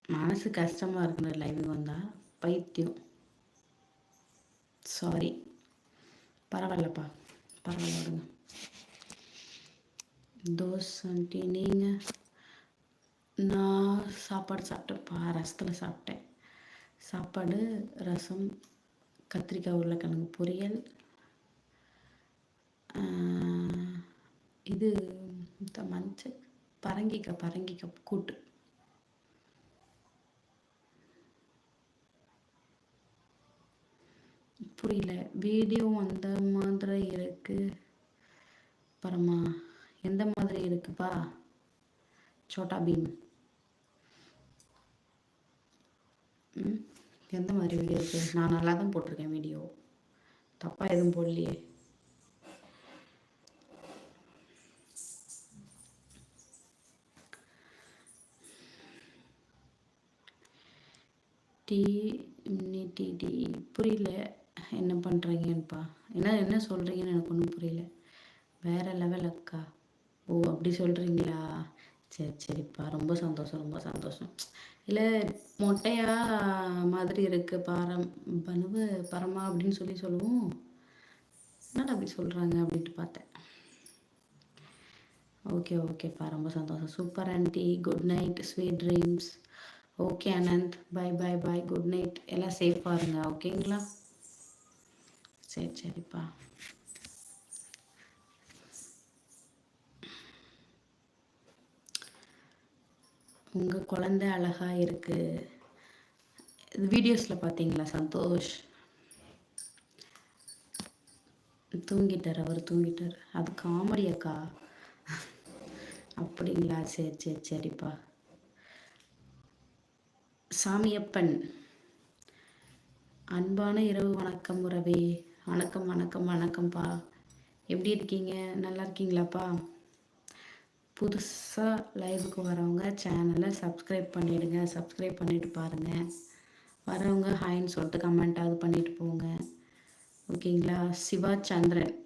மனசு கஷ்டமாக இருக்குற லைவுக்கு வந்தால் பைத்தியம். சாரி, பரவாயில்லப்பா, பரவாயில்ல விடுங்க. தோசை நீங்கள்? நான் சாப்பாடு சாப்பிட்டேன்ப்பா, ரசத்தில் சாப்பிட்டேன். சாப்பாடு, ரசம், கத்திரிக்காய் உருளைக்கிழங்கு பொரியல், இது மஞ்சள் பரங்கிக்காய் கூட்டு. புரியல. வீடியோ அந்த மாதிரி இருக்கு பரமா. எந்த மாதிரி இருக்குப்பா? சோட்டா பீம். எந்த மாதிரி வீடியோ இருக்கு? நான் நல்லா தான் போட்டிருக்கேன் வீடியோ, தப்பாக எதுவும் போடலையே. டி புரியல, என்ன பண்ணுறீங்கன்னுப்பா? என்ன சொல்கிறீங்கன்னு எனக்கு ஒன்றும் புரியல. வேறு லெவல் அக்கா. ஓ, அப்படி சொல்கிறீங்களா? சரி சரிப்பா, ரொம்ப சந்தோஷம், ரொம்ப சந்தோஷம். இல்லை, மொட்டையா மாதிரி இருக்குது பரமா அப்படின்னு சொல்லுவோம். என்னடா அப்படி சொல்கிறாங்க அப்படின்ட்டு பார்த்தேன். ஓகேப்பா, ரொம்ப சந்தோஷம். Super aunty, good night, sweet dreams. Okay Anand, bye, good night. எல்லாம் சேஃபாக இருங்க, ஓகேங்களா? சரிப்பா. உங்கள் குழந்தை அழகாக இருக்குது. வீடியோஸில் பார்த்தீங்களா சந்தோஷ்? அவர் தூங்கிட்டார். அது காமெடி அக்கா. அப்படிங்களா? சரிப்பா. சாமியப்பன், அன்பான இரவு வணக்கம் உறவே. வணக்கம்ப்பா. எப்படி இருக்கீங்க? நல்லா இருக்கீங்களாப்பா? புதுசாக லைவுக்கு வரவங்க சேனலை சப்ஸ்கிரைப் பண்ணிவிடுங்க. சப்ஸ்கிரைப் பண்ணிவிட்டு பாருங்கள். வரவங்க ஹாய்ன்னு சொல்லிட்டு கமெண்ட்டாவது பண்ணிவிட்டு போங்க, ஓகேங்களா? சிவா சந்திரன்,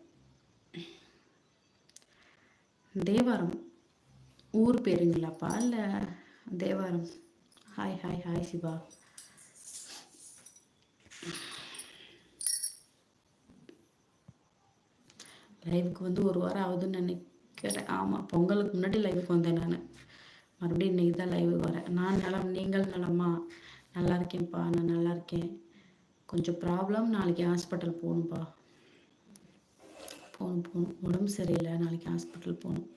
தேவாரம் ஊர் பேருங்களாப்பா? இல்லை தேவாரம். ஹாய் சிவா. லைவுக்கு வந்து ஒரு வாரம் ஆகுதுன்னு நினைக்கிறேன். ஆமாம், பொங்கலுக்கு முன்னாடி லைவுக்கு வந்தேன் நான். மறுபடியும் இன்றைக்கி தான் லைவுக்கு வரேன். நான் நலம், நீங்கள் நலமா? நல்லா இருக்கேன்ப்பா, நான் நல்லா இருக்கேன். கொஞ்சம் ப்ராப்ளம், நாளைக்கு ஹாஸ்பிட்டல் போகணும்ப்பா. போகணும், உடம்பு சரியில்லை, நாளைக்கு ஹாஸ்பிட்டல் போகணும்.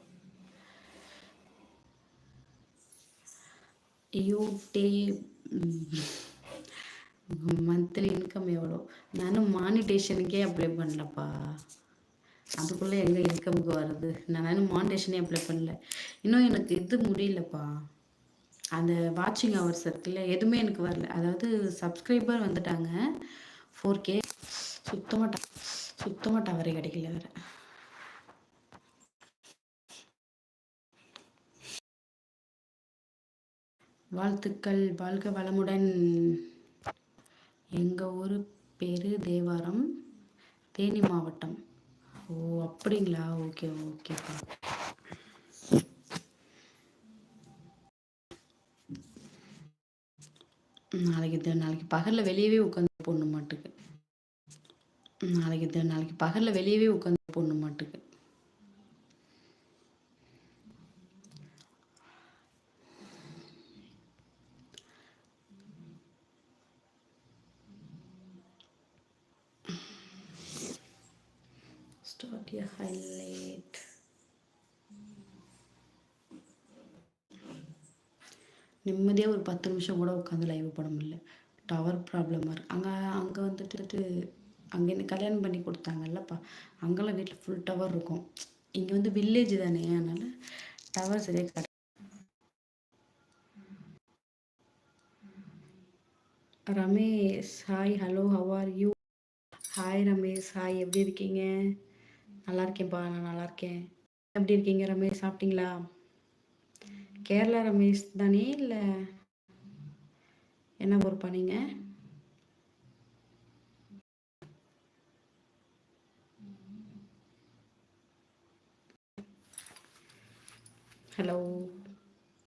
மந்த்லி இன்கம் எவ்வளோ? நானும் மானிட்டேஷனுக்கே அப்ளை பண்ணலப்பா. அதுக்குள்ளே எங்கே இன்கமுக்கு வருது? நானும் மானிட்டேஷனே அப்ளை பண்ணல. இன்னும் எனக்கு இது முடியலப்பா. அந்த வாட்சிங் ஹவர்ஸ் இருக்குல்ல, எதுவுமே எனக்கு வரல. அதாவது சப்ஸ்கிரைபர் வந்துட்டாங்க 4K. சுத்தமாக டவரே கிடைக்கல வேறு. வாழ்த்துக்கள், வாழ்க வளமுடன். எங்கள் ஊர் பேர் தேவாரம், தேனி மாவட்டம். ஓ, அப்படிங்களா? ஓகேப்பா. நாளைக்கு பகலில் வெளியவே உட்காந்து போடணும் மாட்டுக்கு. நாளைக்கு பகலில் வெளியவே உட்காந்து போடணும் மாட்டுக்கு. Start your highlight. நிம்மதியாக ஒரு 10 நிமிஷம் கூட உட்காந்து லைவ் போட முடியல. டவர் ப்ராப்ளமாக இருக்குது. அங்கே வந்துட்டு அங்கேருந்து கல்யாணம் பண்ணி கொடுத்தாங்கல்லப்பா, அங்கெல்லாம் வீட்டில் ஃபுல் டவர் இருக்கும். இங்கே வந்து வில்லேஜ் தானே, அதனால் டவர் சரியாக கிடையாது. Ramesh, hi, hello, how are you? Hi Ramesh, hi, எப்படி இருக்கீங்க? நல்லா இருக்கேன்ப்பா, நான் நல்லா இருக்கேன். எப்படி இருக்கீங்க ரமேஷ்? சாப்பிட்டீங்களா? கேரளா ரமேஷ் தானே? இல்லை என்ன ஊர்ப்பா நீங்கள்? ஹலோ.